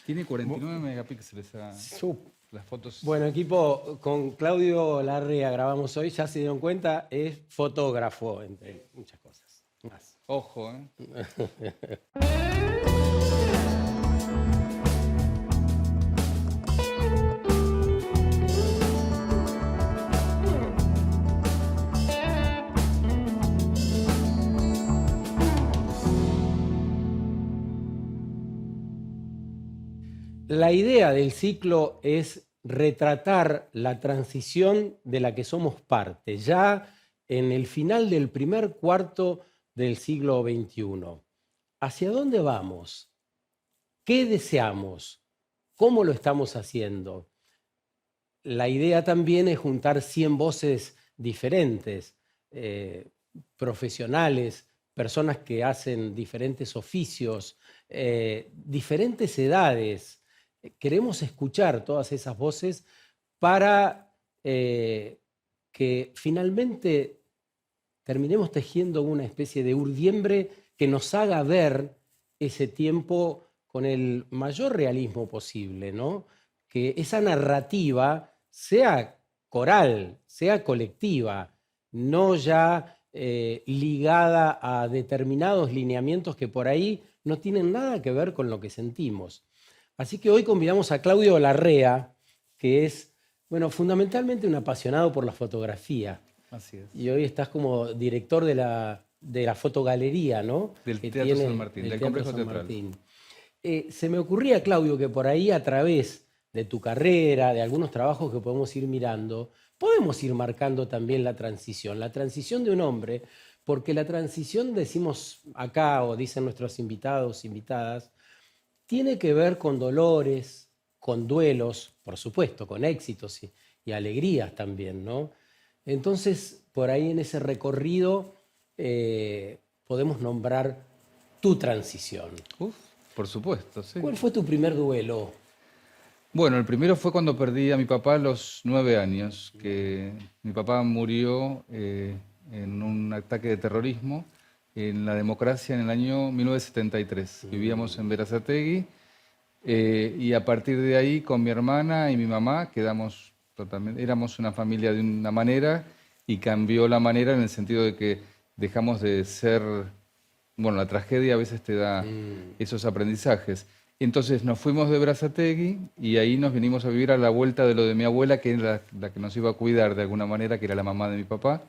Tiene 49 megapíxeles las fotos. Bueno, equipo, con Claudio Larrea grabamos hoy, ya se dieron cuenta, es fotógrafo, entre muchas cosas. Más. Ojo, ¿eh? La idea del ciclo es retratar la transición de la que somos parte, ya en el final del primer cuarto del siglo XXI. ¿Hacia dónde vamos? ¿Qué deseamos? ¿Cómo lo estamos haciendo? La idea también es juntar 100 voces diferentes, profesionales, personas que hacen diferentes oficios, diferentes edades. Queremos escuchar todas esas voces para que finalmente terminemos tejiendo una especie de urdiembre que nos haga ver ese tiempo con el mayor realismo posible, ¿no? Que esa narrativa sea coral, sea colectiva, no ya ligada a determinados lineamientos que por ahí no tienen nada que ver con lo que sentimos. Así que hoy convidamos a Claudio Larrea, que es, bueno, fundamentalmente un apasionado por la fotografía. Así es. Y hoy estás como director de la fotogalería, ¿no? Del Que Teatro tiene San Martín, el del Teatro Complejo San Teatral. Martín. Se me ocurría, Claudio, que por ahí a través de tu carrera, de algunos trabajos que podemos ir mirando, podemos ir marcando también la transición de un hombre, porque la transición, decimos acá o dicen nuestros invitados, invitadas, tiene que ver con dolores, con duelos, por supuesto, con éxitos y alegrías también, ¿no? Entonces, por ahí en ese recorrido podemos nombrar tu transición. Uf, por supuesto, sí. ¿Cuál fue tu primer duelo? Bueno, el primero fue cuando perdí a mi papá a los 9 años, que mi papá murió en un ataque de terrorismo en la democracia en el año 1973. Vivíamos en Berazategui y a partir de ahí con mi hermana y mi mamá quedamos totalmente, éramos una familia de una manera y cambió la manera en el sentido de que dejamos de ser, bueno, la tragedia a veces te da esos aprendizajes. Entonces nos fuimos de Berazategui y ahí nos vinimos a vivir a la vuelta de lo de mi abuela, que era la que nos iba a cuidar de alguna manera, que era la mamá de mi papá.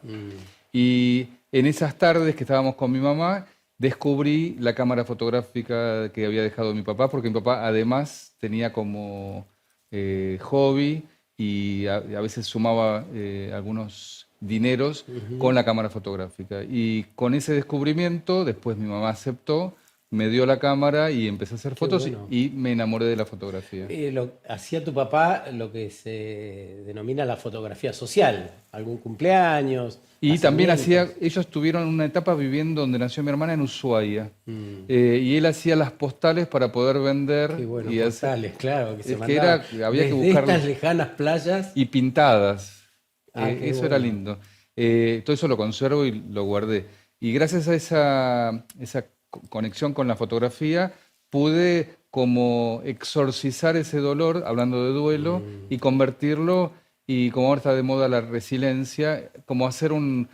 Y en esas tardes que estábamos con mi mamá, descubrí la cámara fotográfica que había dejado mi papá, porque mi papá además tenía como hobby y a veces sumaba algunos dineros con la cámara fotográfica. Y con ese descubrimiento, después mi mamá aceptó, me dio la cámara y empecé a hacer Qué fotos bueno. y me enamoré de la fotografía. Hacía tu papá lo que se denomina la fotografía social, algún cumpleaños, Y también casamientos. ellos tuvieron una etapa viviendo donde nació mi hermana en Ushuaia. Y él hacía las postales para poder vender. Qué bueno, Y postales, claro, que se es que mandaban había que desde buscarlos. estas lejanas playas. Y pintadas. Qué Eso era bueno. lindo. Todo eso lo conservo y lo guardé. Y gracias a esa conexión con la fotografía, pude como exorcizar ese dolor, hablando de duelo, y convertirlo, y como ahora está de moda la resiliencia, como hacer un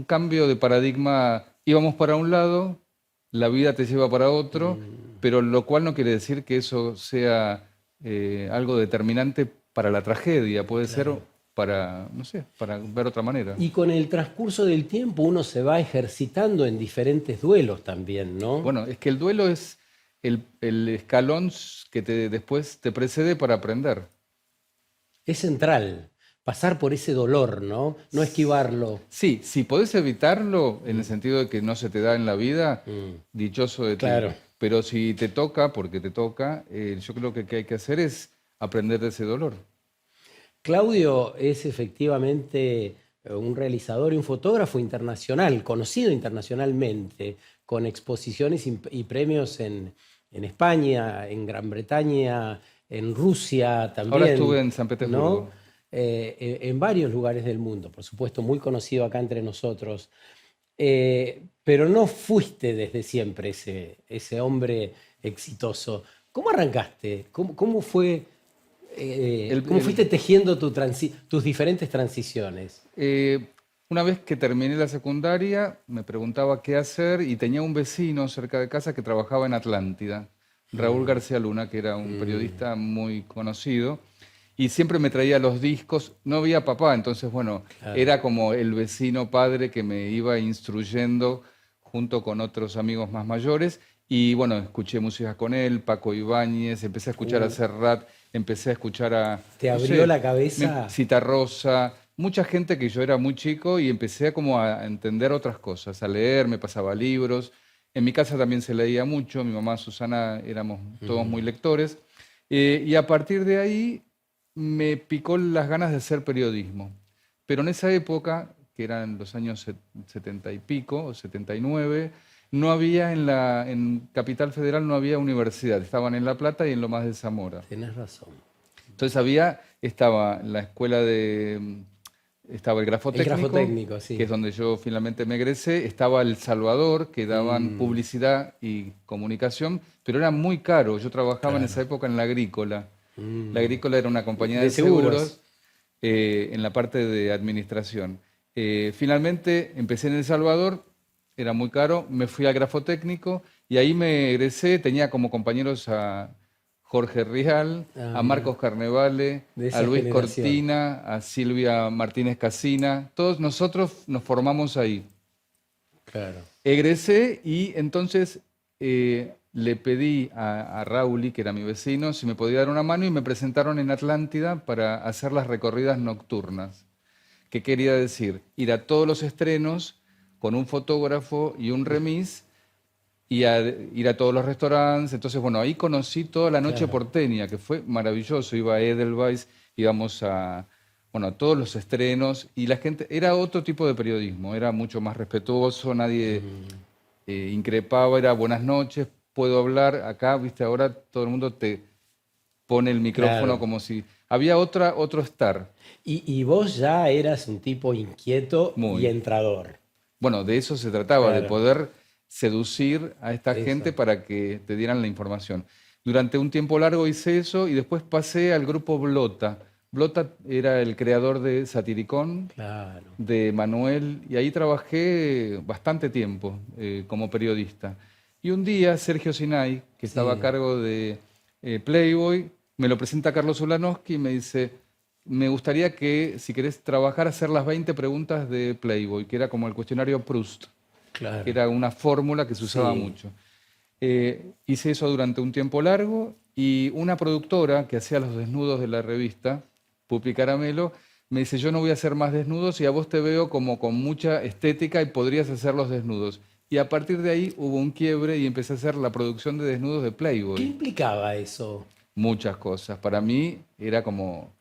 cambio de paradigma. Íbamos para un lado, la vida te lleva para otro, pero lo cual no quiere decir que eso sea algo determinante para la tragedia. Puede ser para, no sé, para ver otra manera. Y con el transcurso del tiempo uno se va ejercitando en diferentes duelos también, ¿no? Bueno, es que el duelo es el escalón que después te precede para aprender. Es central, pasar por ese dolor, ¿no? No esquivarlo. Sí, si podés evitarlo, en el sentido de que no se te da en la vida, dichoso de ti. Claro. Pero si te toca, porque te toca, yo creo que hay que hacer es aprender de ese dolor. Claudio es efectivamente un realizador y un fotógrafo internacional, conocido internacionalmente, con exposiciones y premios en España, en Gran Bretaña, en Rusia también. Ahora estuve en San Petersburgo. ¿No? En varios lugares del mundo, por supuesto, muy conocido acá entre nosotros. Pero no fuiste desde siempre ese hombre exitoso. ¿Cómo arrancaste? ¿Cómo fue, El- cómo el- fuiste tejiendo tus diferentes transiciones? Eh, una vez que terminé la secundaria, me preguntaba qué hacer y tenía un vecino cerca de casa que trabajaba en Atlántida, Raúl García Luna, que era un periodista muy conocido, y siempre me traía los discos. No había papá, entonces, bueno, Claro. era como el vecino padre que me iba instruyendo junto con otros amigos más mayores. Y bueno, escuché música con él, Paco Ibáñez, empecé a escuchar a Uh, Serrat, empecé a escuchar a, ¿Te no abrió sé, la cabeza? Citarrosa, mucha gente que yo era muy chico y empecé como a entender otras cosas, a leer, me pasaba libros. En mi casa también se leía mucho, mi mamá Susana éramos todos muy lectores. Y a partir de ahí me picó las ganas de hacer periodismo. Pero en esa época, que eran los años 70 y pico, o 79, no había en Capital Federal no había universidad, estaban en La Plata y en Lomas de Zamora. Tenés razón. Entonces estaba la escuela estaba el El Grafotécnico, grafotécnico, que sí. es donde yo finalmente me egresé, estaba El Salvador, que daban publicidad y comunicación, pero era muy caro. Yo trabajaba en esa Claro. época en la Agrícola. La Mm. Agrícola era una compañía De de seguros. seguros en la parte de administración. Finalmente empecé en El Salvador, era muy caro, me fui al Grafotécnico y ahí me egresé, tenía como compañeros a Jorge Rial, Ah, a mira, Marcos Carnevale, de a esa Luis generación. Cortina, a Silvia Martínez Casina, todos nosotros nos formamos ahí. Claro. Egresé y entonces le pedí a Rauli, que era mi vecino, si me podía dar una mano y me presentaron en Atlántida para hacer las recorridas nocturnas. ¿Qué quería decir? Ir a todos los estrenos con un fotógrafo y un remis y ir a todos los restaurantes. Entonces, bueno, ahí conocí toda la noche Claro. porteña, que fue maravilloso. Iba a Edelweiss, íbamos bueno, a todos los estrenos y la gente, era otro tipo de periodismo, era mucho más respetuoso, nadie increpaba, era buenas noches, puedo hablar acá, viste, ahora todo el mundo te pone el micrófono Claro. como si... Había otro estar, Y vos ya eras un tipo inquieto y muy. entrador. Bueno, de eso se trataba, de Claro. poder seducir a esta gente Eso. para que te dieran la información. Durante un tiempo largo hice eso y después pasé al grupo Blota. Blota era el creador de Satiricón, Claro. de Manuel, y ahí trabajé bastante tiempo como periodista. Y un día Sergio Sinay, que estaba a Sí. cargo de Playboy, me lo presenta Carlos Ulanowski y me dice, me gustaría que, si querés trabajar, hacer las 20 preguntas de Playboy, que era como el cuestionario Proust, que Claro. era una fórmula que se usaba Sí. mucho. Hice eso durante un tiempo largo y una productora que hacía los desnudos de la revista, Pupi Caramelo, me dice, yo no voy a hacer más desnudos y a vos te veo como con mucha estética y podrías hacer los desnudos. Y a partir de ahí hubo un quiebre y empecé a hacer la producción de desnudos de ¿Qué Playboy. implicaba eso? Muchas cosas. Para mí era como,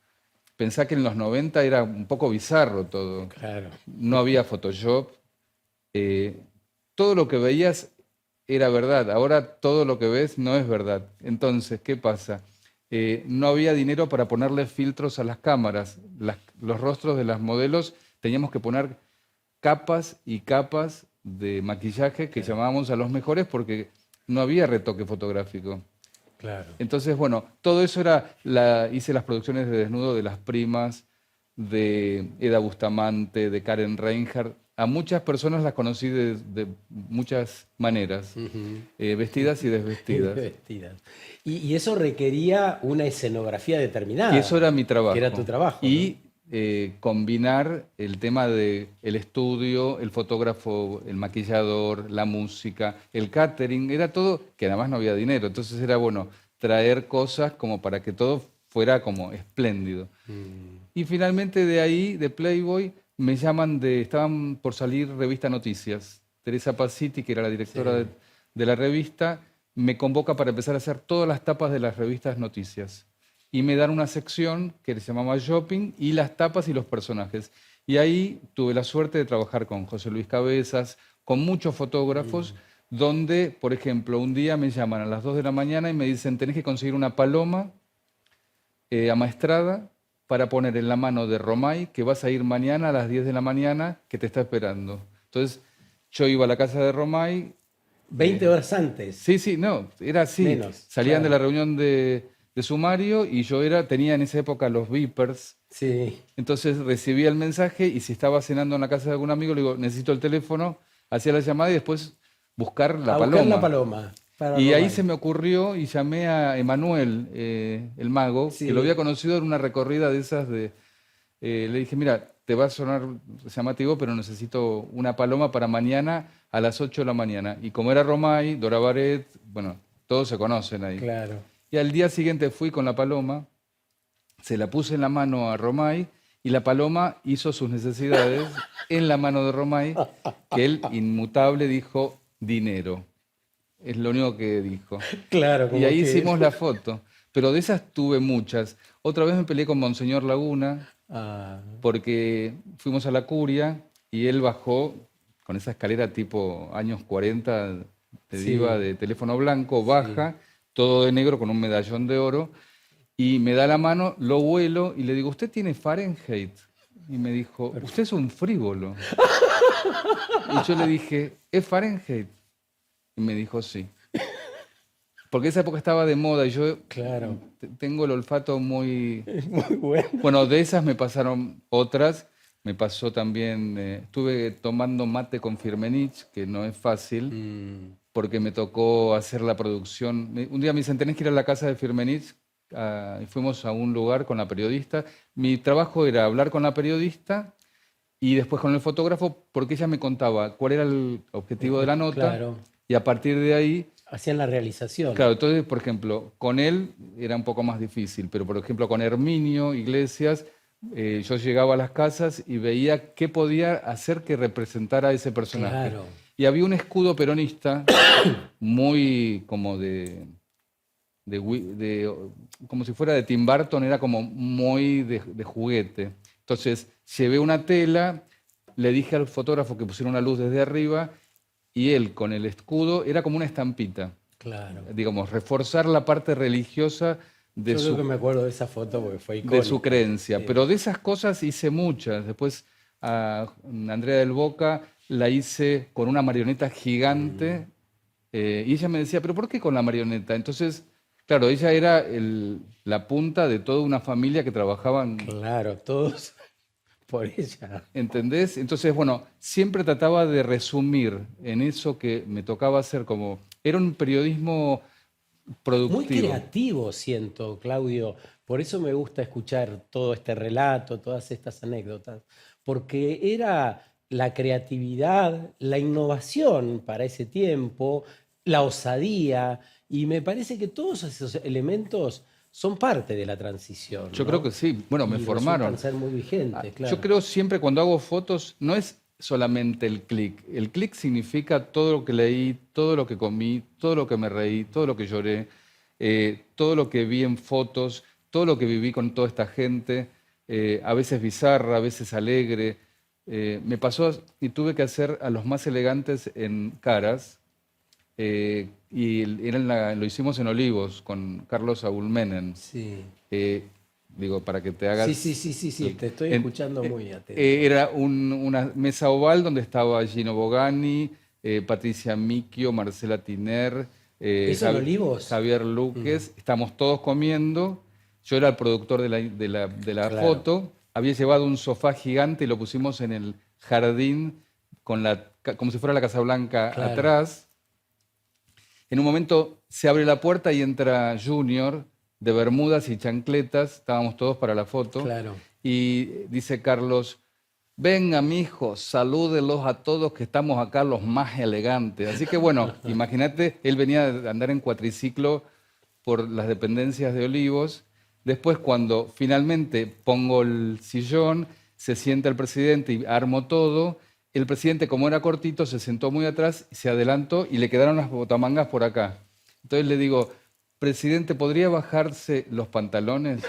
pensá que en los 90 era un poco bizarro todo. Claro. No había Photoshop. eh, Todo lo que veías era verdad. Ahora todo lo que ves no es verdad. Entonces, ¿qué pasa? No había dinero para ponerle filtros a las cámaras. Los rostros de las modelos teníamos que poner capas y capas de maquillaje que Claro. llamábamos a los mejores porque no había retoque fotográfico. Claro. Entonces, bueno, todo eso hice las producciones de desnudo de las primas, de Eda Bustamante, de Karen Reinhardt. A muchas personas las conocí de muchas maneras, Ujú. vestidas y desvestidas. Vestidas. Y eso requería una escenografía Y eso determinada, era mi que era tu trabajo. trabajo, ¿no? Y combinar el tema de el estudio, el fotógrafo, el maquillador, la música, el catering, era todo, que además no había dinero. Entonces era bueno traer cosas como para que todo fuera como espléndido. Mm. Y finalmente de ahí, de Playboy, me llaman estaban por salir revista Noticias. Teresa Pacitti, que era la directora Sí. de la revista, me convoca para empezar a hacer todas las tapas de las revistas Noticias. Y me dan una sección que se llamaba Shopping y las tapas y los personajes. Y ahí tuve la suerte de trabajar con José Luis Cabezas, con muchos fotógrafos, donde, por ejemplo, un día me llaman a las 2 de la mañana y me dicen, tenés que conseguir una paloma amaestrada para poner en la mano de Romay, que vas a ir mañana a las 10 de la mañana, que te está esperando. Entonces, yo iba a la casa de Romay, 20 horas antes, Sí, sí, no, era así. menos, Salían de claro. la reunión de sumario y yo tenía en esa época los beepers. Sí, Entonces recibía el mensaje y si estaba cenando en la casa de algún amigo, le digo, necesito el teléfono, hacía la llamada y después buscar la a buscar la paloma. paloma para Y ahí se Romay. me ocurrió y llamé a Emanuel, el mago, que lo había Sí, conocido en una recorrida de esas de... le dije, mira, te va a sonar llamativo, pero necesito una paloma para mañana a las 8 de la mañana. Y como era Romay, Dora Baret, bueno, todos se conocen ahí. claro. Y al día siguiente fui con la paloma, se la puse en la mano a Romay y la paloma hizo sus necesidades en la mano de Romay, que él inmutable dijo dinero. Es lo único que dijo. Claro, Y como ahí que... hicimos la foto. Pero de esas tuve muchas. Otra vez me peleé con Monseñor Laguna Ah, porque fuimos a la curia y él bajó con esa escalera tipo años 40 de diva sí, de teléfono blanco, sí. baja, todo de negro con un medallón de oro y me da la mano, lo vuelo y le digo, ¿usted tiene Fahrenheit? Y me dijo, usted es un frívolo. Y yo le dije, ¿es Fahrenheit? Y me dijo, sí. Porque esa época estaba de moda y yo Claro, tengo el olfato muy... es muy bueno. Bueno, de esas me pasaron otras. Me pasó también, estuve tomando mate con Firmenich, que no es fácil, Mm, porque me tocó hacer la producción. Un día me dicen, tenés que ir a la casa de Firmenich, y fuimos a un lugar con la periodista. Mi trabajo era hablar con la periodista y después con el fotógrafo, porque ella me contaba cuál era el objetivo de la nota claro, y a partir de ahí, hacían la realización. claro, entonces, por ejemplo, con él era un poco más difícil, pero por ejemplo con Herminio Iglesias, yo llegaba a las casas y veía qué podía hacer que representara a ese personaje. Claro, Y había un escudo peronista muy como como si fuera de Tim Burton, era como muy de juguete. Entonces llevé una tela, le dije al fotógrafo que pusiera una luz desde arriba y él con el escudo era como una estampita, claro. digamos, reforzar la parte religiosa de Yo creo que su, me acuerdo de esa foto porque fue de su icónica. creencia. Sí. Pero de esas cosas hice muchas. Después a Andrea del Boca la hice con una marioneta Mm, gigante y ella me decía, ¿pero por qué con la marioneta? Entonces, claro, ella era la punta de toda una familia que trabajaban, claro, todos por ella. ¿entendés? Entonces, bueno, siempre trataba de resumir en eso que me tocaba hacer como... Era un periodismo Muy productivo. creativo siento, Claudio. Por eso me gusta escuchar todo este relato, todas estas anécdotas, porque era la creatividad, la innovación para ese tiempo, la osadía, y me parece que todos esos elementos son parte de la transición, Yo creo ¿no? que sí. Bueno, me Y formaron. resultan ser muy vigentes, Yo claro. creo siempre cuando hago fotos, no es solamente el clic. El clic significa todo lo que leí, todo lo que comí, todo lo que me reí, todo lo que lloré, todo lo que vi en fotos, todo lo que viví con toda esta gente, a veces bizarra, a veces alegre. Me pasó y tuve que hacer a los más elegantes en caras, lo hicimos en Olivos con Carlos Abulmenen. Sí. Digo, para que te Sí, hagas... sí, sí, sí, sí, te estoy escuchando muy atento. Era una mesa oval donde estaba Gino Bogani, Patricia Micchio, Marcela Tiner, ¿Eso en Olivos? Javier Mm, Luques. Estamos todos comiendo. Yo era el productor de la claro, foto. Había llevado un sofá gigante y lo pusimos en el jardín como si fuera la Casa Blanca claro, atrás. En un momento se abre la puerta y entra Junior de bermudas y chancletas, estábamos todos para la foto, claro. y dice Carlos, venga, mijo, salúdelos a todos que estamos acá los más elegantes. Así que bueno, imagínate, él venía de andar en cuatriciclo por las dependencias de Olivos. Después, cuando finalmente pongo el sillón, se sienta el presidente y armo todo. El presidente, como era cortito, se sentó muy atrás, se adelantó y le quedaron las botamangas por acá. Entonces le digo, presidente, ¿podría bajarse los pantalones?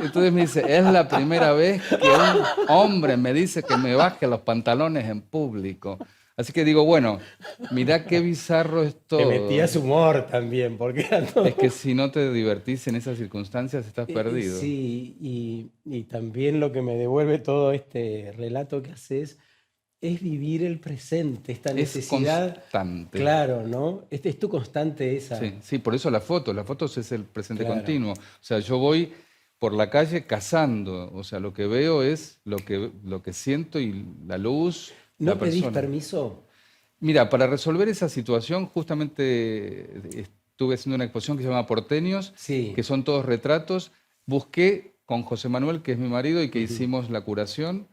Entonces me dice, es la primera vez que un hombre me dice que me baje los pantalones en público. Así que digo, bueno, mirá qué bizarro es Le todo. metías humor también, porque era Es que todo. si no te divertís en esas circunstancias, estás perdido. Sí, y también lo que me devuelve todo este relato que haces es vivir el presente, esta Es necesidad. constante. Claro, ¿no? Es tu constante esa. Sí, sí, por eso las fotos es el presente Claro. continuo. O sea, yo voy por la calle cazando, o sea, lo que veo es lo que siento y la luz, la ¿No pedís persona. permiso? Mira, para resolver esa situación, justamente estuve haciendo una exposición que se llama Porteños, Sí. que son todos retratos. Busqué con José Manuel, que es mi marido, y que Ujú. hicimos la curación,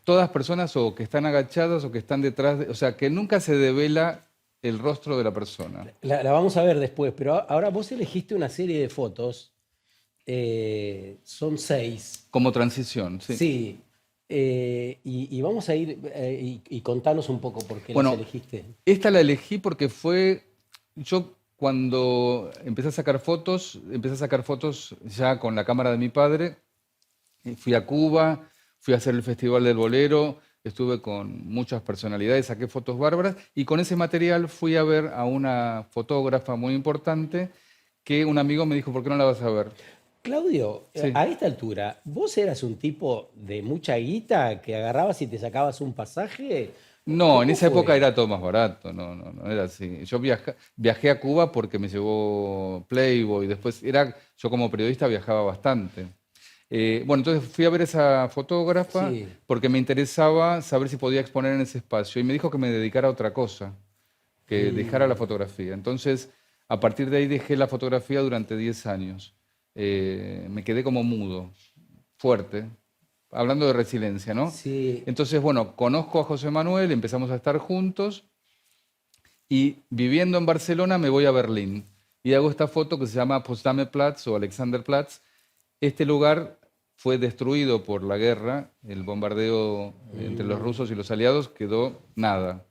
todas personas o que están agachadas o que están detrás, o sea, que nunca se devela el rostro de la persona. La vamos a ver después, pero ahora vos elegiste una serie de fotos, son 6, Como transición, sí. sí, y vamos a ir y contanos un poco por qué las Bueno, elegiste. esta la elegí porque yo cuando empecé a sacar fotos ya con la cámara de mi padre. Fui a Cuba, fui a hacer el Festival del Bolero, estuve con muchas personalidades, saqué fotos bárbaras y con ese material fui a ver a una fotógrafa muy importante que un amigo me dijo, ¿por qué no la vas a ver? Claudio, Sí. a esta altura, ¿vos eras un tipo de mucha guita que agarrabas y te sacabas un pasaje? No, en ¿Cómo esa época fue? era todo más barato, no era así. Yo viajé a Cuba porque me llevó Playboy, yo como periodista viajaba bastante. Bueno, entonces fui a ver esa fotógrafa Sí. porque me interesaba saber si podía exponer en ese espacio y me dijo que me dedicara a otra cosa, que dejara la Mm. fotografía. Entonces, a partir de ahí dejé la fotografía durante 10 años. Me quedé como mudo, fuerte, hablando de resiliencia, ¿no? Sí. Entonces, bueno, conozco a José Manuel, empezamos a estar juntos y viviendo en Barcelona me voy a Berlín y hago esta foto que se llama Potsdamer Platz o Alexanderplatz. Este lugar fue destruido por la guerra, el bombardeo entre los Mm. rusos y los aliados, quedó nada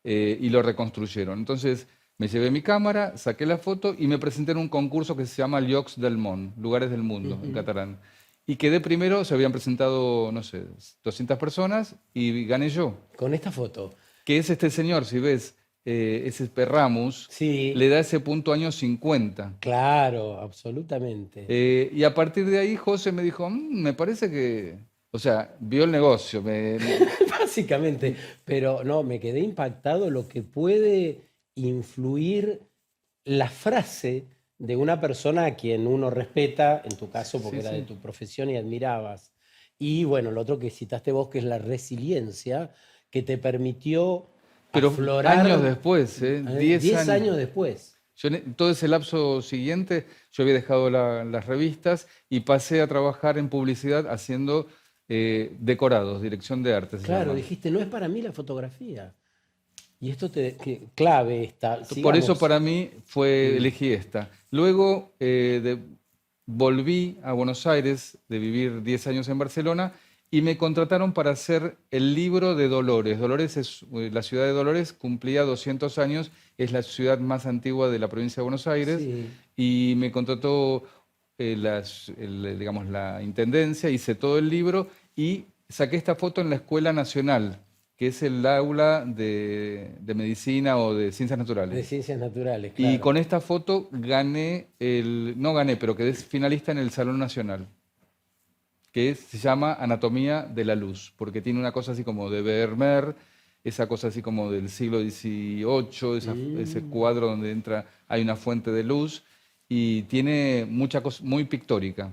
y lo reconstruyeron. Entonces me llevé mi cámara, saqué la foto y me presenté en un concurso que se llama Llocs del Món, Lugares del Mundo, en Ujú. catalán. Y quedé primero, se habían presentado, no sé, 200 personas y gané yo. Con esta foto. Que es este señor, si ves, ese Perramus, le Sí, da ese punto año 50. claro, absolutamente. Y a partir de ahí José me dijo, Me parece que, o sea, vio el negocio. Básicamente, pero no, me quedé impactado lo que puede influir la frase de una persona a quien uno respeta, en tu caso porque Sí, era de sí. tu profesión y admirabas. Y bueno, lo otro que citaste vos, que es la resiliencia, que te permitió Pero años aflorar después, 10 10 años. años después. Yo todo ese lapso siguiente, yo había dejado las revistas y pasé a trabajar en publicidad haciendo decorados, dirección de arte se Claro, llama. dijiste, no es para mí la fotografía. Y esto clave está, Por eso sigamos. para mí Mm. elegí esta. Luego volví a Buenos Aires de vivir 10 años en Barcelona y me contrataron para hacer el libro de Dolores. La ciudad de Dolores cumplía 200 años, es la ciudad más antigua de la provincia de Buenos Aires Sí. y me contrató digamos, la intendencia, hice todo el libro y saqué esta foto en la Escuela Nacional, que es el aula de medicina o de ciencias De naturales. ciencias naturales, Y claro. con esta foto no gané, pero quedé finalista en el Salón Nacional, se llama Anatomía de la Luz, porque tiene una cosa así como de Vermeer, esa cosa así como del siglo XVIII, ese Mm, cuadro donde hay una fuente de luz, y tiene mucha cosa muy pictórica.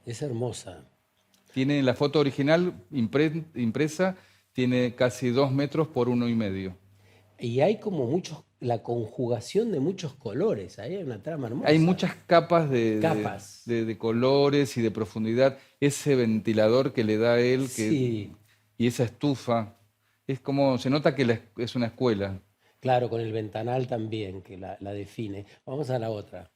es hermosa. Tiene la foto original impresa, tiene casi 2 metros por 1,5. Y hay como la conjugación de muchos colores. Ahí hay una trama Hay hermosa. muchas capas Capas. de colores y de profundidad. Ese ventilador que le da él Sí, y esa estufa, se nota que es una escuela. claro, con el ventanal también, que la define. Vamos a la otra.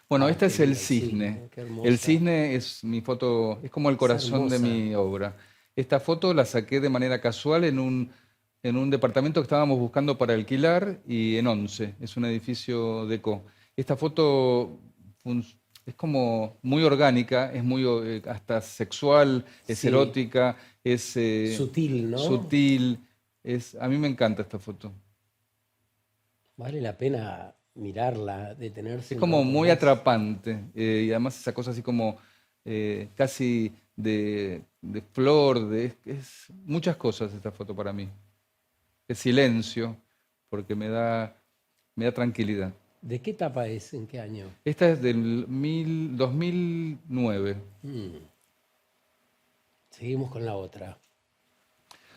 Bueno, Ah, este qué es el linda, el cisne. cisne, qué El hermosa. cisne es mi foto, es como el Es corazón de hermosa. mi obra. Esta foto la saqué de manera casual en un departamento que estábamos buscando para alquilar y en Once, es un edificio deco. Esta foto fun- es como muy orgánica, es muy hasta sexual, es Sí, erótica, es sutil, ¿no? sutil. A mí me encanta esta foto. Vale la pena mirarla, Es detenerse un como rato muy más. atrapante y además esa cosa así como casi de flor, es muchas cosas esta foto para mí. Es silencio, porque me da tranquilidad. ¿De qué etapa es? ¿En qué año? Esta es del 2009. Mm. Seguimos con la otra.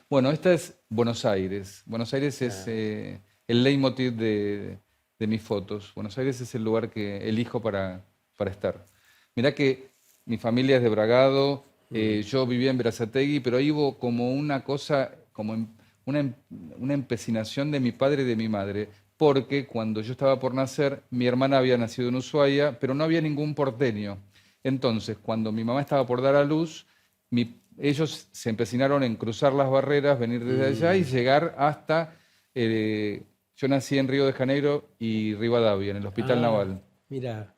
Bueno, esta es Buenos Aires. Buenos Aires es Ah, el leitmotiv de mis fotos. Buenos Aires es el lugar que elijo para estar. Mirá que mi familia es de Bragado, yo vivía en Berazategui, pero ahí hubo como una cosa, una empecinación de mi padre y de mi madre, porque cuando yo estaba por nacer, mi hermana había nacido en Ushuaia, pero no había ningún porteño. Entonces, cuando mi mamá estaba por dar a luz, ellos se empecinaron en cruzar las barreras, venir desde allá y llegar hasta... yo nací en Río de Janeiro y Rivadavia, en el Hospital ah, Naval. mira,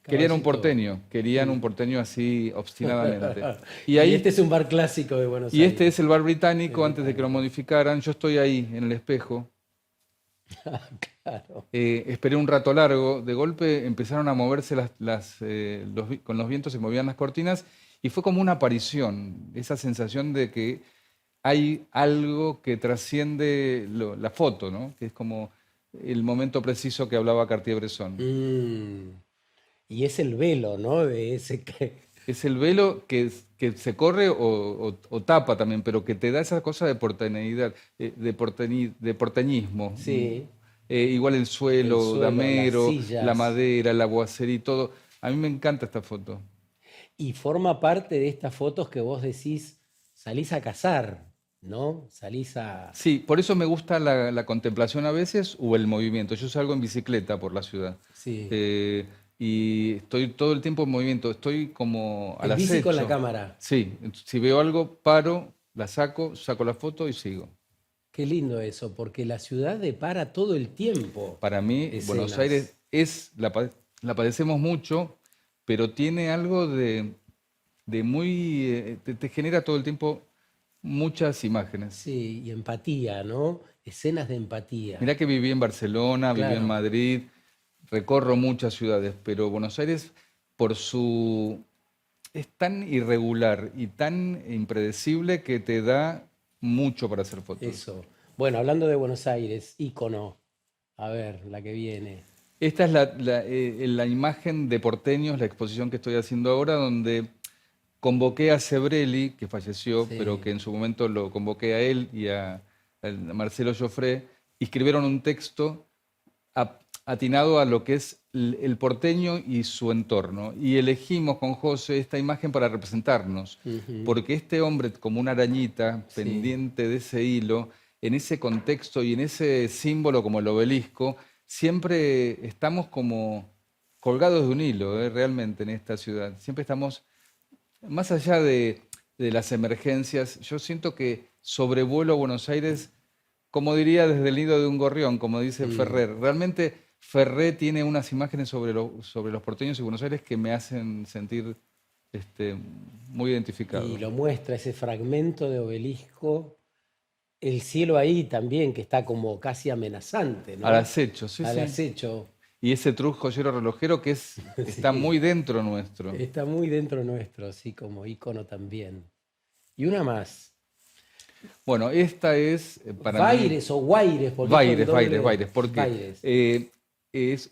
Caballito. Querían un porteño así obstinadamente. Y Y este ahí, es un bar clásico de Buenos y este es Aires. el bar británico, antes de que lo Británico. modificaran. Yo estoy ahí, en el espejo. Claro. Esperé un rato largo, de golpe empezaron a moverse con los vientos se movían las cortinas y fue como una aparición, esa sensación de que hay algo que trasciende la foto, ¿no? Que es como el momento preciso que hablaba Cartier-Bresson. Mm. Y es el velo, ¿no? De ese que... Es el velo que se corre o tapa también, pero que te da esa cosa de porteñidad, de porteñismo. Sí, Igual el el suelo, suelo, las damero, la sillas. madera, el aguacero y todo. A mí me encanta esta foto. Y forma parte de estas fotos que vos decís, salís a cazar, ¿no? Salís a... Sí, por eso me gusta la contemplación a veces o el movimiento. Yo salgo en bicicleta por la ciudad Sí. eh, y estoy todo el tiempo en movimiento. Estoy como al En bici con la acecho. cámara. Sí, si veo algo, paro, la saco la foto y sigo. Qué lindo eso, porque la ciudad depara todo el tiempo Para mí, Buenos Aires escenas. la padecemos mucho, pero tiene algo de muy, te genera todo el tiempo muchas imágenes. Sí, y empatía, ¿no? Escenas de empatía. Mirá que viví en Barcelona, viví en Claro, Madrid, recorro muchas ciudades, pero Buenos Aires, por su... es tan irregular y tan impredecible que te da mucho para hacer fotos. eso. Bueno, hablando de Buenos Aires, ícono. A ver, la que viene. Esta es la imagen de Porteños, la exposición que estoy haciendo ahora, donde convoqué a Sebrelli, que falleció, pero Sí. que en su momento lo convoqué a él y a Marcelo Joffre, y escribieron un texto atinado a lo que es el porteño y su entorno. Y elegimos con José esta imagen para representarnos, Ujú. porque este hombre, como una arañita Sí, pendiente de ese hilo, en ese contexto y en ese símbolo como el obelisco, siempre estamos como colgados de un hilo, realmente en esta ciudad. Siempre estamos, más allá de las emergencias, yo siento que sobrevuelo a Buenos Aires como diría desde el nido de un gorrión, como dice mm. Ferrer. Realmente Ferrer tiene unas imágenes sobre los porteños y Buenos Aires que me hacen sentir este, muy Y identificado. lo muestra ese fragmento de obelisco, el cielo ahí también, que está como casi amenazante, Al ¿no? acecho, sí, Al sí. acecho. Y ese Truz joyero relojero está Sí, muy dentro nuestro. está muy dentro nuestro, así como ícono también. Y una más. Bueno, esta es para mí Vaires o Guaires, porque es con doble. Baires, porque Vaires,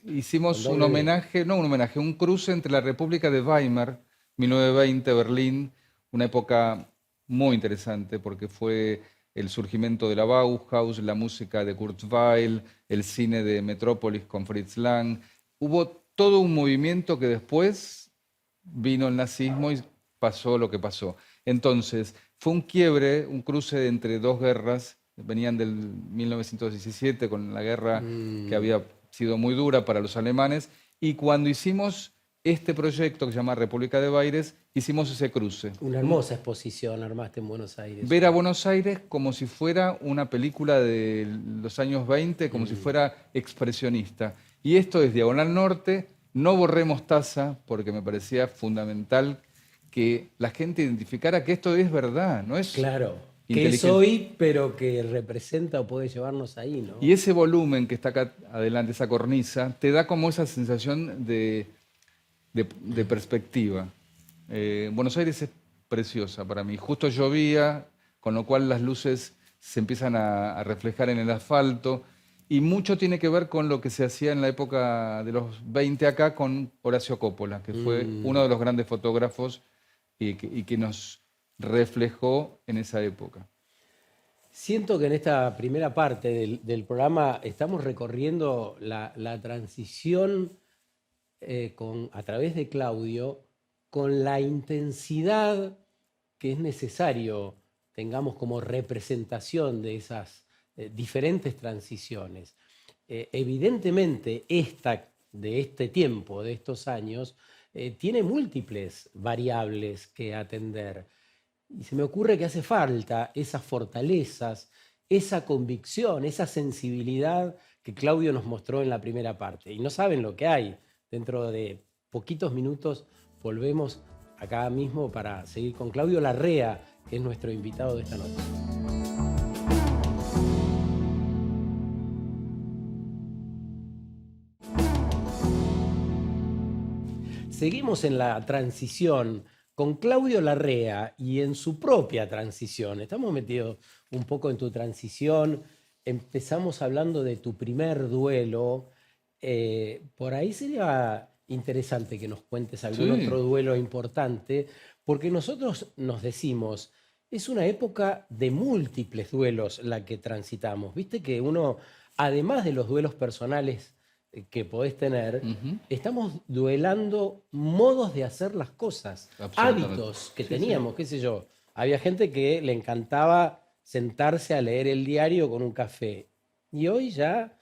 hicimos con doble B. un homenaje, un cruce entre la República de Weimar, 1920, Berlín, una época muy interesante porque fue el surgimiento de la Bauhaus, la música de Kurt Weill, el cine de Metrópolis con Fritz Lang. Hubo todo un movimiento que después vino el nazismo y pasó lo que pasó. Entonces, fue un quiebre, un cruce entre dos guerras, venían del 1917 con la guerra que Mm, había sido muy dura para los alemanes, y cuando hicimos este proyecto que se llama República de Baires, hicimos ese cruce. una hermosa exposición armaste en Buenos Aires. Ver a Buenos Aires como si fuera una película de los años 20, como si Mm, fuera expresionista. Y esto es Diagonal Norte, no borremos Taza, porque me parecía fundamental que la gente identificara que esto es verdad, no es claro, que es inteligencia. hoy, pero que representa o puede llevarnos ahí, Y ¿no? ese volumen que está acá adelante, esa cornisa, te da como esa sensación de perspectiva. Buenos Aires preciosa para mí. Justo llovía, con lo cual las luces se empiezan a reflejar en el asfalto. Y mucho tiene que ver con lo que se hacía en la época de los 20 acá con Horacio Coppola, que fue uno de los grandes fotógrafos y que nos reflejó en esa época. Siento que en esta primera parte del programa estamos recorriendo la transición a través de Claudio con la intensidad que es necesario tengamos como representación de esas diferentes transiciones. Evidentemente, de este tiempo, de estos años, tiene múltiples variables que atender. Y se me ocurre que hace falta esas fortalezas, esa convicción, esa sensibilidad que Claudio nos mostró en la primera parte. Y no saben lo que hay. Dentro de poquitos minutos volvemos acá mismo para seguir con Claudio Larrea, que es nuestro invitado de esta noche. Seguimos en la transición con Claudio Larrea y en su propia transición. Estamos metidos un poco en tu transición. Empezamos hablando de tu primer duelo. Por ahí sería interesante que nos cuentes algún otro duelo importante, porque nosotros nos decimos, es una época de múltiples duelos la que transitamos. Viste que uno, además de los duelos personales que podés tener, estamos duelando modos de hacer las cosas, hábitos que teníamos, qué sé yo. Había gente que le encantaba sentarse a leer el diario con un café. Y hoy ya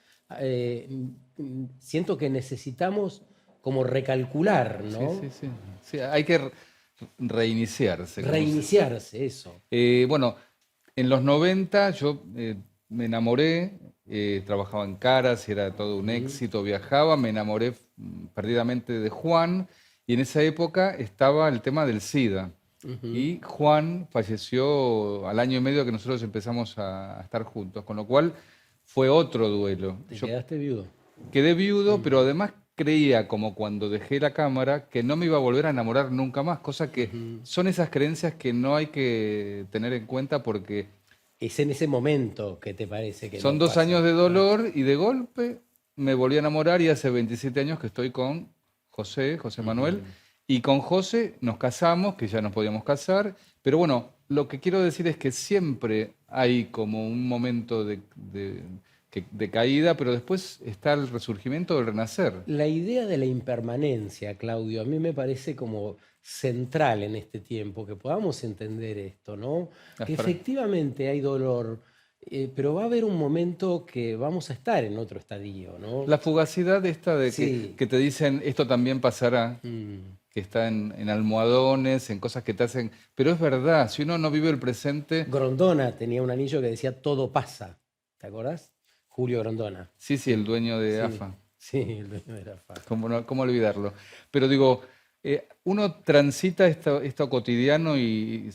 siento que necesitamos como recalcular, ¿no? Sí, hay que reiniciarse. Reiniciarse, eso. Bueno, en los 90 yo me enamoré, trabajaba en Caras y era todo un éxito, viajaba, me enamoré perdidamente de Juan y en esa época estaba el tema del SIDA. Y Juan falleció al año y medio que nosotros empezamos a estar juntos, con lo cual fue otro duelo. ¿Te quedaste viudo? Quedé viudo, pero además creía, como cuando dejé la cámara, que no me iba a volver a enamorar nunca más, cosa que son esas creencias que no hay que tener en cuenta porque es en ese momento que te parece que son 2 años de dolor y de golpe me volví a enamorar y hace 27 años que estoy con José Manuel, y con José nos casamos, que ya nos podíamos casar, pero bueno, lo que quiero decir es que siempre hay como un momento de caída, pero después está el resurgimiento del renacer. La idea de la impermanencia, Claudio, a mí me parece como central en este tiempo, que podamos entender esto, ¿no? Que efectivamente hay dolor, pero va a haber un momento que vamos a estar en otro estadio, ¿no? La fugacidad esta de que te dicen, esto también pasará, que está en almohadones, en cosas que te hacen... Pero es verdad, si uno no vive el presente... Grondona tenía un anillo que decía, todo pasa, ¿te acordás? Julio Grondona. Sí, el dueño de AFA. Sí, el dueño de AFA. ¿Cómo olvidarlo? Pero digo, uno transita esto cotidiano y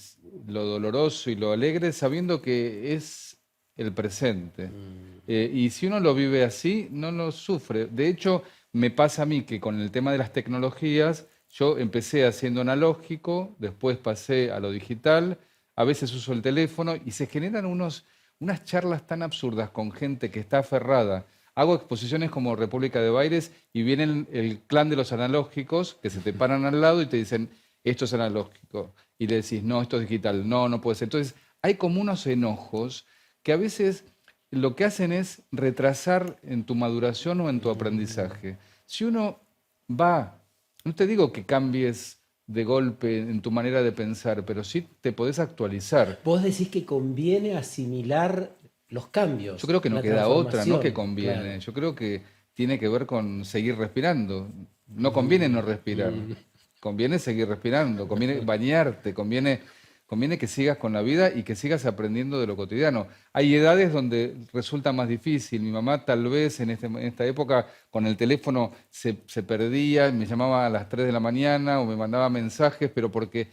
lo doloroso y lo alegre sabiendo que es el presente. Y si uno lo vive así, no lo sufre. De hecho, me pasa a mí que con el tema de las tecnologías, yo empecé haciendo analógico, después pasé a lo digital, a veces uso el teléfono y se generan unas charlas tan absurdas con gente que está aferrada. Hago exposiciones como República de Bailes y vienen el clan de los analógicos que se te paran al lado y te dicen, esto es analógico. Y le decís, no, esto es digital. No, no puede ser. Entonces, hay como unos enojos que a veces lo que hacen es retrasar en tu maduración o en tu aprendizaje. Si uno va, no te digo que cambies de golpe en tu manera de pensar, pero sí te podés actualizar. Vos decís que conviene asimilar los cambios. Yo creo que no queda otra, no que conviene. Claro. Yo creo que tiene que ver con seguir respirando. No conviene no respirar. Conviene seguir respirando, conviene bañarte, conviene que sigas con la vida y que sigas aprendiendo de lo cotidiano. Hay edades donde resulta más difícil. Mi mamá tal vez en esta época con el teléfono se perdía, me llamaba a las 3 de la mañana o me mandaba mensajes, pero porque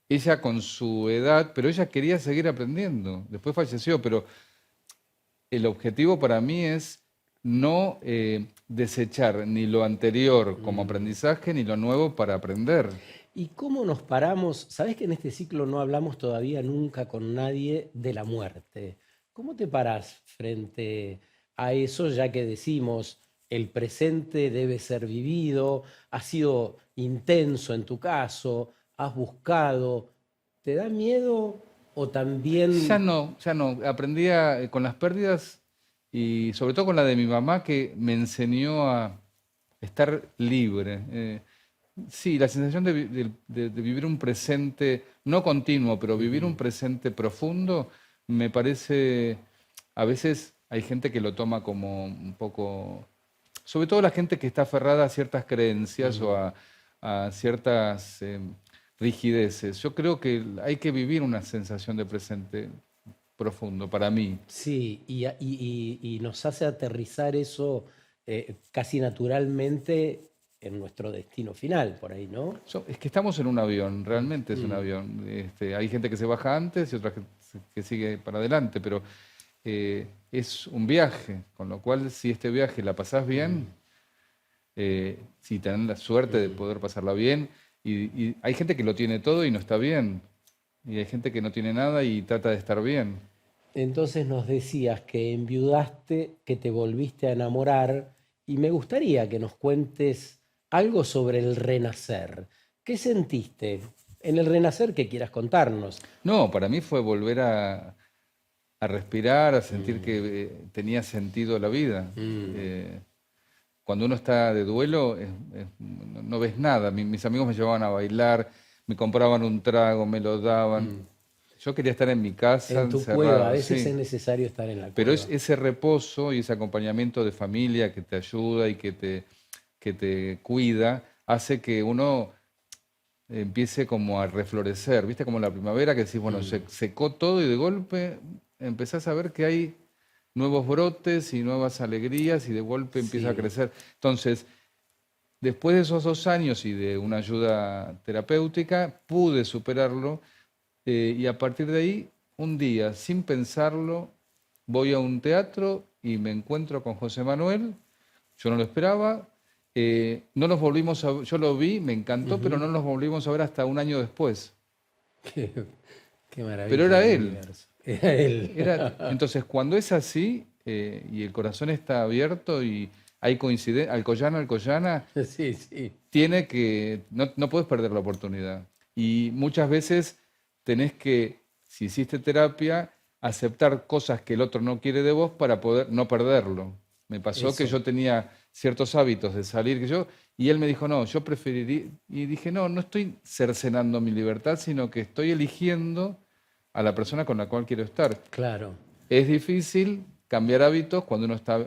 ella con su edad, pero ella quería seguir aprendiendo. Después falleció, pero el objetivo para mí es no desechar ni lo anterior como aprendizaje ni lo nuevo para aprender. ¿Y cómo nos paramos? Sabés que en este ciclo no hablamos todavía nunca con nadie de la muerte. ¿Cómo te parás frente a eso, ya que decimos el presente debe ser vivido, ha sido intenso en tu caso, has buscado, ¿te da miedo o también... Ya no. Aprendí con las pérdidas y sobre todo con la de mi mamá que me enseñó a estar libre. Sí, la sensación de vivir un presente, no continuo, pero vivir un Ujú, presente profundo, me parece, a veces hay gente que lo toma como un poco, sobre todo la gente que está aferrada a ciertas creencias o ujú. a ciertas rigideces. Yo creo que hay que vivir una sensación de presente profundo, para mí. Sí, y nos hace aterrizar eso casi naturalmente en nuestro destino final, por ahí, ¿no? Es que estamos en un avión, realmente es un Mm, avión. Hay gente que se baja antes y otra que sigue para adelante, pero es un viaje, con lo cual si este viaje la pasás mm, bien, si tenés la suerte de mm. poder pasarla bien, y hay gente que lo tiene todo y no está bien, y hay gente que no tiene nada y trata de estar bien. Entonces nos decías que enviudaste, que te volviste a enamorar, y me gustaría que nos cuentes algo sobre el renacer. ¿Qué sentiste en el renacer que quieras contarnos? No, para mí fue volver a respirar, a sentir Mm, que tenía sentido la vida. mm, Eh, Cuando uno está de duelo, no ves nada. Mis amigos me llevaban a bailar, me compraban un trago, me lo daban. mm. Yo quería estar en mi casa, En tu cueva, a encerrado, veces sí. es necesario estar en la Pero es cueva. ese reposo y ese acompañamiento de familia que te ayuda y que te cuida, hace que uno empiece como a reflorecer. ¿Viste? Como la primavera que decís, bueno, se Mm, secó todo y de golpe empezás a ver que hay nuevos brotes y nuevas alegrías y de golpe empieza a sí. crecer. Entonces, después de esos 2 años y de una ayuda terapéutica, pude superarlo y a partir de ahí, un día, sin pensarlo, voy a un teatro y me encuentro con José Manuel. Yo no lo esperaba. No nos volvimos a, yo lo vi, me encantó, pero Ujú. no nos volvimos a ver hasta un año después. Qué, qué Pero maravilla era del él. universo. Era él. Entonces, cuando es así y el corazón está abierto y hay coincidencia, Alcoyana, Sí, sí. tiene que, no puedes perder la oportunidad. Y muchas veces tenés que, si hiciste terapia, aceptar cosas que el otro no quiere de vos para poder no perderlo. Me pasó que Eso. yo tenía ciertos hábitos de salir que yo, y él me dijo, no, yo preferiría, y dije, no, no estoy cercenando mi libertad, sino que estoy eligiendo a la persona con la cual quiero estar. Claro. Es difícil cambiar hábitos cuando uno está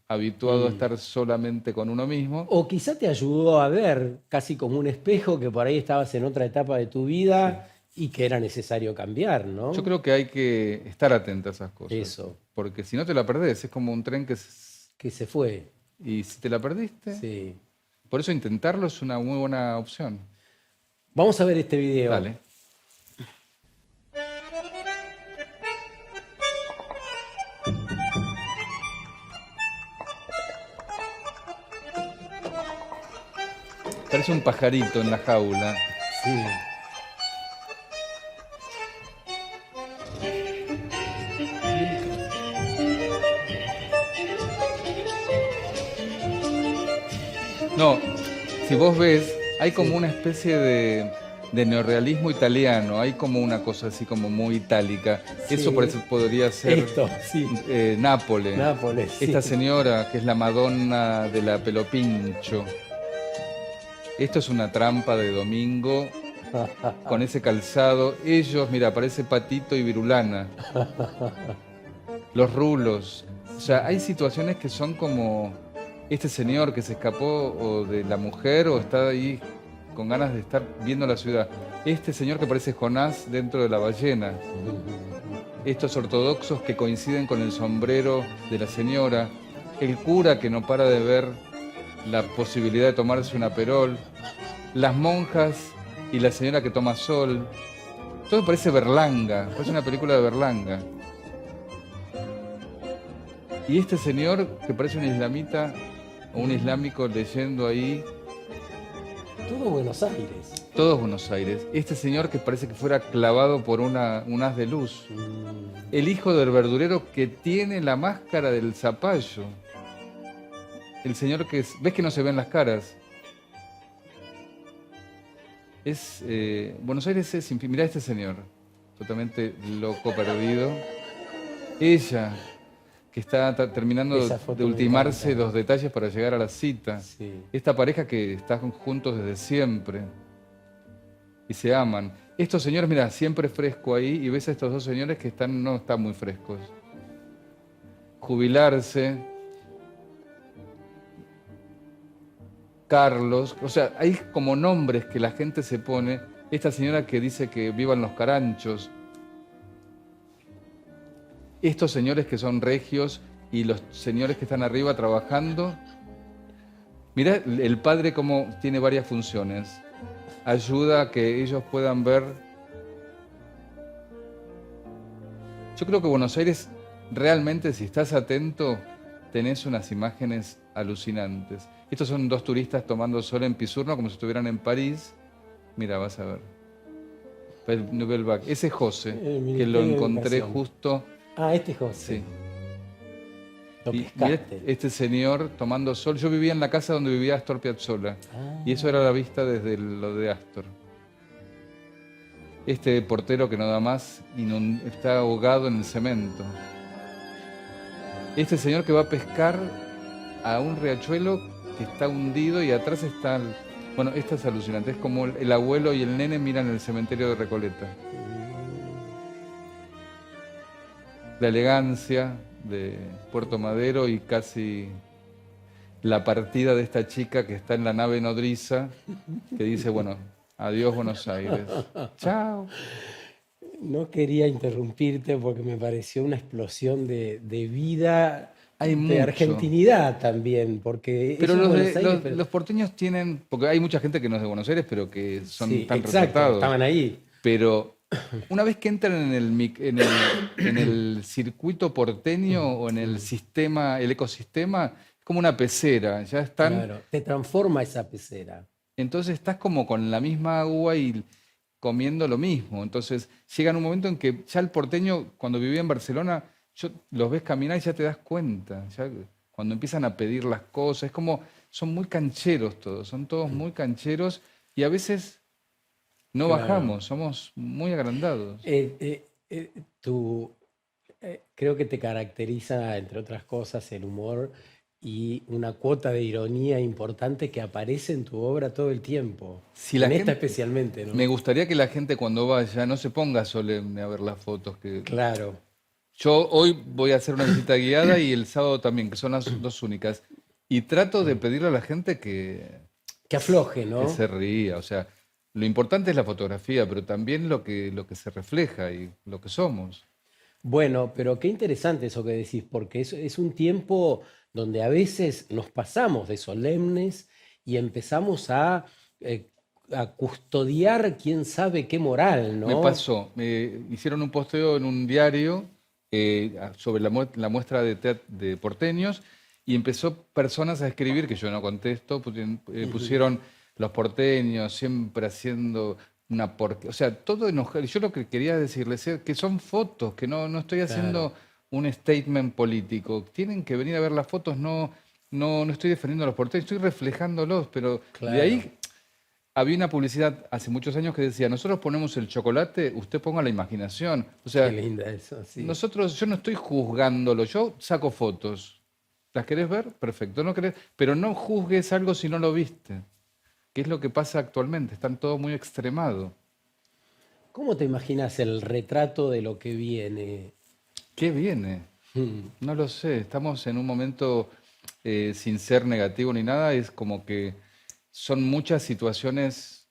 habituado a Mm. estar solamente con uno mismo. O quizá te ayudó a ver, casi como un espejo, que por ahí estabas en otra etapa de tu Sí. vida y que era necesario cambiar, Yo ¿no? creo que hay que estar atento a esas cosas, Eso, porque si no te la perdés, es como un tren que se fue. y si te la perdiste, Sí. por eso intentarlo es una muy buena opción. Vamos a ver este video. Dale. Parece un pajarito en la jaula. Sí. No, si vos ves, hay como Sí. una especie de neorrealismo italiano, hay como una cosa así como muy itálica. Eso por Sí. eso podría ser Esto, sí. Nápoles. Nápoles, sí. Esta señora que es la Madonna de la Pelopincho. Esto es una trampa de domingo con ese calzado. Ellos, mira, parece Patito y Virulana. Los rulos. O sea, hay situaciones que son como este señor que se escapó o de la mujer o está ahí con ganas de estar viendo la ciudad. Este señor que parece Jonás dentro de la ballena. Estos ortodoxos que coinciden con el sombrero de la señora. El cura que no para de ver la posibilidad de tomarse una perol. Las monjas y la señora que toma sol. Todo parece Berlanga, parece una película de Berlanga. Y este señor que parece un islamita o un islámico leyendo ahí, Todo Buenos Aires. Todo es Buenos Aires. Este señor que parece que fuera clavado por un haz de luz. El hijo del verdurero que tiene la máscara del zapallo. El señor que ves que no se ven las caras. Buenos Aires es mirá a este señor, totalmente loco, perdido. Ella, que está terminando Esa foto de me ultimarse encanta. los detalles para llegar a la cita. Sí. Esta pareja que están juntos desde siempre y se aman. Estos señores, mira, siempre fresco ahí, y ves a estos dos señores que no están muy frescos. Jubilarse, Carlos, o sea, hay como nombres que la gente se pone. Esta señora que dice que vivan los caranchos. Estos señores que son regios y los señores que están arriba trabajando. Mirá el padre cómo tiene varias funciones. Ayuda a que ellos puedan ver. Yo creo que Buenos Aires, realmente, si estás atento, tenés unas imágenes alucinantes. Estos son dos turistas tomando sol en Pisurno como si estuvieran en París. Mira, vas a ver. Nouvelle Vague. Ese es José, El que lo Ministerio de encontré Educación. justo. Ah, este es José. Sí. Lo Y mirá pescaste. este señor tomando sol. Yo vivía en la casa donde vivía Astor Piazzolla. Ah, Y eso era la vista desde lo de Astor. Este portero que nada más está ahogado en el cemento. Este señor que va a pescar a un riachuelo que está hundido y atrás está... Bueno, esto es alucinante. Es como el abuelo y el nene miran el cementerio de Recoleta. La elegancia de Puerto Madero y casi la partida de esta chica que está en la nave nodriza, que dice, bueno, adiós Buenos Aires. Chao. no quería interrumpirte porque me pareció una explosión de vida, Hay de mucho. argentinidad también, porque Pero eso es Buenos Aires, pero... los porteños tienen, porque hay mucha gente que no es de Buenos Aires, pero que son Sí, tan exacto, retratados. estaban ahí. Pero una vez que entran en el circuito porteño o en el sistema, el ecosistema, es como una pecera. Ya están, Claro, te transforma esa pecera. entonces estás como con la misma agua y comiendo lo mismo. Entonces llega un momento en que ya el porteño, cuando vivía en Barcelona, los ves caminar y ya te das cuenta. Ya cuando empiezan a pedir las cosas, es como, son muy cancheros todos, son todos muy cancheros y a veces no Claro. bajamos, somos muy agrandados. Tú, creo que te caracteriza, entre otras cosas, el humor y una cuota de ironía importante que aparece en tu obra todo el tiempo. Si la En esta gente, especialmente, ¿no? me gustaría que la gente cuando vaya no se ponga solemne a ver las fotos. Claro, Yo hoy voy a hacer una visita guiada y el sábado también, que son las dos únicas. Y trato de pedirle a la gente que afloje, que ¿no? se ría. O sea, lo importante es la fotografía, pero también lo que se refleja y lo que somos. Bueno, pero qué interesante eso que decís, porque es un tiempo donde a veces nos pasamos de solemnes y empezamos eh, a custodiar quién sabe qué moral, Me ¿no? pasó, me hicieron un posteo en un diario sobre la muestra de porteños y empezó personas a escribir, que yo no contesto, pusieron los porteños siempre haciendo una porquería, o sea, todo enojado. Yo lo que quería decirles es que son fotos, que no estoy Claro, haciendo un statement político. Tienen que venir a ver las fotos, no estoy defendiendo a los porteños, estoy reflejándolos, pero de claro. ahí había una publicidad hace muchos años que decía, nosotros ponemos el chocolate, usted ponga la imaginación. O Qué sea, linda eso, sí. yo no estoy juzgándolo, yo saco fotos. ¿Las querés ver? Perfecto, no querés, pero no juzgues algo si no lo viste, que es lo que pasa actualmente, están todos muy extremados. ¿Cómo te imaginas el retrato de lo que viene? ¿Qué viene? Mm, No lo sé, estamos en un momento sin ser negativo ni nada, es como que son muchas situaciones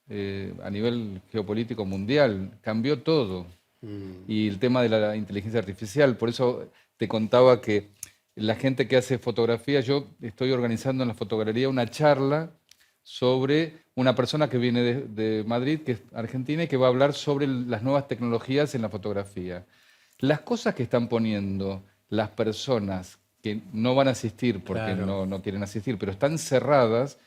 a nivel geopolítico mundial, cambió todo. mm. Y el tema de la inteligencia artificial. Por eso te contaba que la gente que hace fotografía, yo estoy organizando en la fotogalería una charla sobre una persona que viene de Madrid, que es argentina, y que va a hablar sobre las nuevas tecnologías en la fotografía. Las cosas que están poniendo las personas que no van a asistir porque Claro. no quieren asistir, pero están cerradas,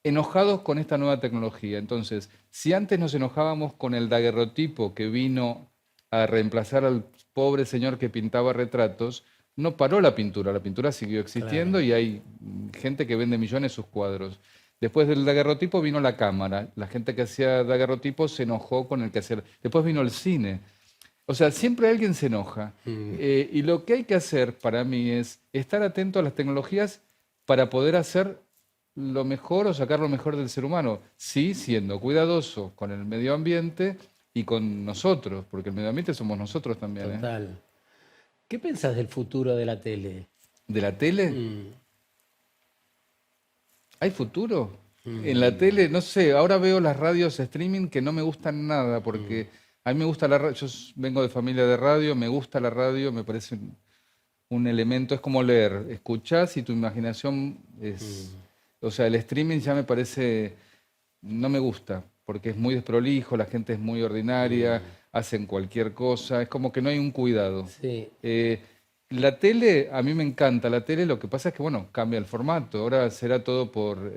enojados con esta nueva tecnología. Entonces, si antes nos enojábamos con el daguerrotipo que vino a reemplazar al pobre señor que pintaba retratos, no paró la pintura siguió existiendo Claro. y hay gente que vende millones sus cuadros. Después del daguerrotipo vino la cámara, la gente que hacía daguerrotipo se enojó con el que hacía... Después vino el cine. O sea, siempre alguien se enoja. Mm. Y lo que hay que hacer para mí es estar atento a las tecnologías para poder hacer lo mejor o sacar lo mejor del ser humano. Sí, siendo cuidadoso con el medio ambiente y con nosotros, porque el medio ambiente somos nosotros también, ¿eh? Total. ¿Qué pensás del futuro de la tele? ¿De la tele? Mm, ¿Hay futuro? En la mm, tele, no sé, ahora veo las radios streaming que no me gustan nada, mm, porque a mí me gusta la radio, vengo de familia de radio, me gusta la radio, me parece un elemento, es como leer, escuchás y tu imaginación es... mm, O sea, el streaming ya me parece, no me gusta, porque es muy desprolijo, la gente es muy ordinaria, mm. hacen cualquier cosa, es como que no hay un cuidado. Sí. Eh, la tele, a mí me encanta la tele, lo que pasa es que, bueno, cambia el formato, ahora será todo por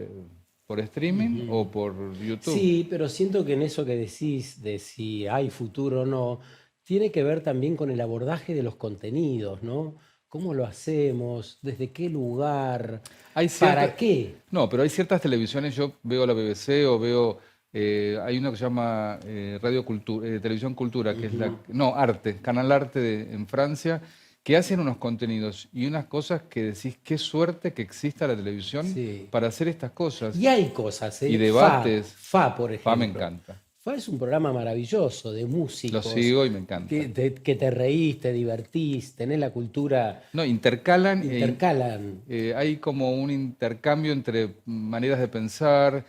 streaming o Ujú. por YouTube. Sí, pero siento que en eso que decís de si hay futuro o no, tiene que ver también con el abordaje de los contenidos, ¿no? ¿Cómo lo hacemos? ¿Desde qué lugar? Hay ¿Para cierta, qué? no, pero hay ciertas televisiones, yo veo la BBC o veo, hay una que se llama Radio Cultura, Televisión Cultura, que es la, Ujú. no, Arte, Canal Arte en Francia, que hacen unos contenidos y unas cosas que decís, qué suerte que exista la televisión Sí. para hacer estas cosas Y hay cosas, y ¿eh? debates. Por Me ejemplo. encanta, FA es un programa maravilloso de lo músicos, sigo y me encanta. que te reís, te divertís, tenés la cultura, No, intercalan intercalan. hay como un intercambio entre maneras de pensar,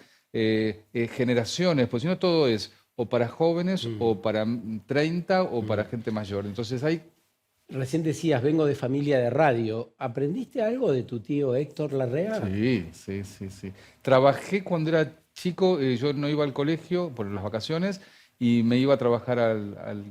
generaciones, pues si no todo es o para jóvenes Mm, o para 30 o para mm. gente mayor. Entonces hay, Recién decías, vengo de familia de radio. ¿Aprendiste algo de tu tío Héctor Larrea? sí, sí, sí, sí. Trabajé cuando era chico, yo no iba al colegio por las vacaciones y me iba a trabajar a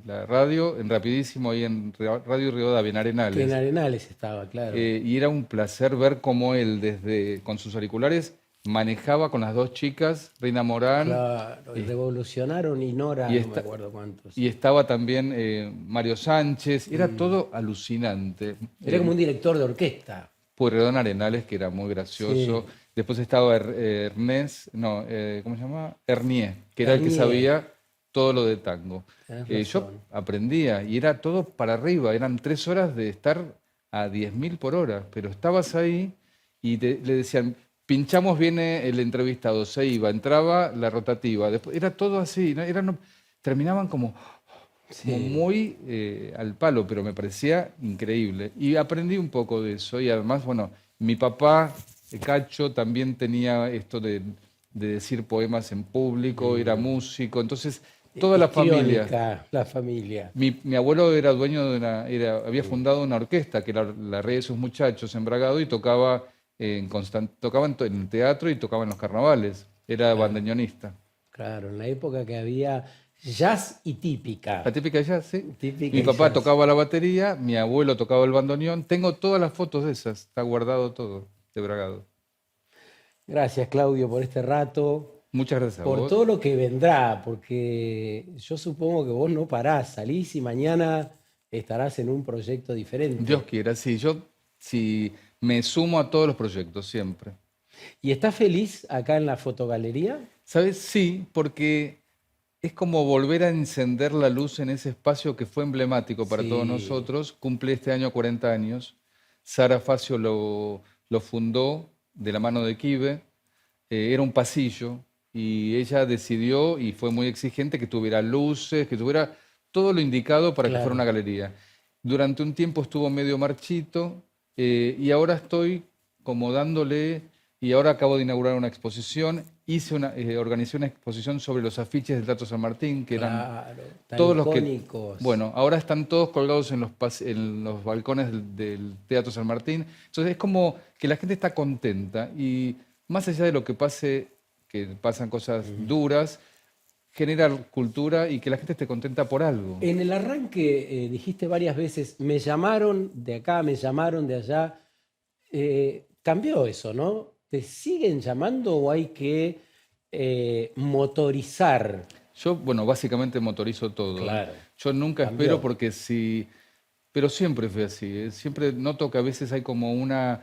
la radio, en Rapidísimo, ahí en Radio Rivadavia, en Que en Arenales. Arenales estaba, claro. Y era un placer ver cómo él, desde con sus auriculares, manejaba con las dos chicas, Reina Morán, Claro, y eh, revolucionaron y Nora, y, no me esta- acuerdo cuántos. y estaba también Mario Sánchez. Era Mm. todo alucinante. Era como un director de orquesta. Pueyrredón Arenales, que era muy gracioso. Sí, Después estaba Ernest, no, ¿cómo se llama? Hernier, que era el que Hernier, sabía todo lo de tango. tenés Yo razón. aprendía y era todo para arriba. Eran 3 horas de estar a 10.000 por hora, pero estabas ahí y le decían, pinchamos, viene el entrevistado, se iba, entraba la rotativa. Después, era todo así, ¿no? Terminaban como Sí. muy al palo, pero me parecía increíble. Y aprendí un poco de eso. Y además, bueno, mi papá, Cacho, también tenía esto de decir poemas en público, era Mm. músico. Entonces, toda la familia. Histriónica, la familia. Mi abuelo era dueño de había Mm. fundado una orquesta, que era la Rey de sus Muchachos, en Bragado, y tocaba tocaba en el teatro y tocaba en los carnavales. Era Claro, bandoneonista. claro, en la época que había jazz y La típica. típica de jazz, sí. Típica Mi y papá jazz. tocaba la batería, mi abuelo tocaba el bandoneón. Tengo todas las fotos de esas, está guardado todo de Bragado. Gracias, Claudio, por este rato, Muchas gracias a por vos. todo lo que vendrá, porque yo supongo que vos no parás, salís y mañana estarás en un proyecto Dios diferente. quiera, sí, yo sí me sumo a todos los proyectos, siempre. ¿Y estás feliz acá en la fotogalería? ¿Sabes? Sí, porque es como volver a encender la luz en ese espacio que fue emblemático para todos Sí, nosotros. Cumple este año 40 años. Sara Facio lo fundó de la mano de Kibe. Era un pasillo y ella decidió y fue muy exigente que tuviera luces, que tuviera todo lo indicado para que fuera una claro. galería. Durante un tiempo estuvo medio marchito y ahora estoy como dándole, y ahora acabo de inaugurar una exposición, organicé una exposición sobre los afiches del Teatro San Martín, que eran Claro, tan todos los que, icónicos. bueno, ahora están todos colgados en los balcones del Teatro San Martín. Entonces es como que la gente está contenta y más allá de lo que pase, que pasan cosas Mm. duras, genera cultura y que la gente esté contenta por algo. En el arranque dijiste varias veces, me llamaron de acá, me llamaron de allá. Cambió eso, ¿no? ¿te siguen llamando o hay que motorizar? Yo, bueno, básicamente motorizo todo, ¿eh? Claro, Yo nunca cambió. espero porque si... Pero siempre fue así, ¿eh? Siempre noto que a veces hay como una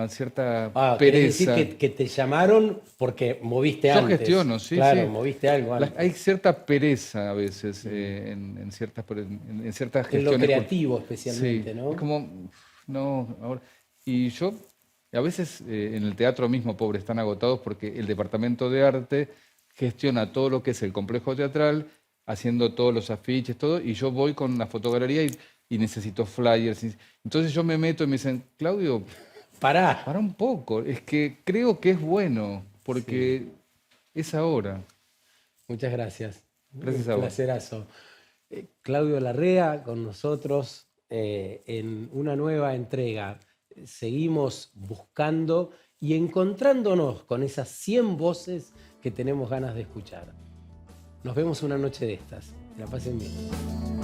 cierta Ah, ¿querés decir pereza. que te llamaron porque moviste Yo antes? gestiono, sí, Claro, sí. moviste algo Hay antes. cierta pereza a veces en ciertas En lo gestiones. creativo Sí, especialmente, es ¿no? como, no, ahora. Y yo, a veces en el teatro mismo, pobre, están agotados porque el departamento de arte gestiona todo lo que es el complejo teatral, haciendo todos los afiches, todo, y yo voy con la fotogalería y necesito flyers. Entonces yo me meto y me dicen, Claudio, Pará. para un poco, es que creo que es bueno, Sí, porque es ahora. muchas gracias. Un Gracias a vos. placerazo. Claudio Larrea con nosotros en una nueva entrega. Seguimos buscando y encontrándonos con esas 100 voces que tenemos ganas de escuchar. Nos vemos una noche de estas. Que la pasen bien.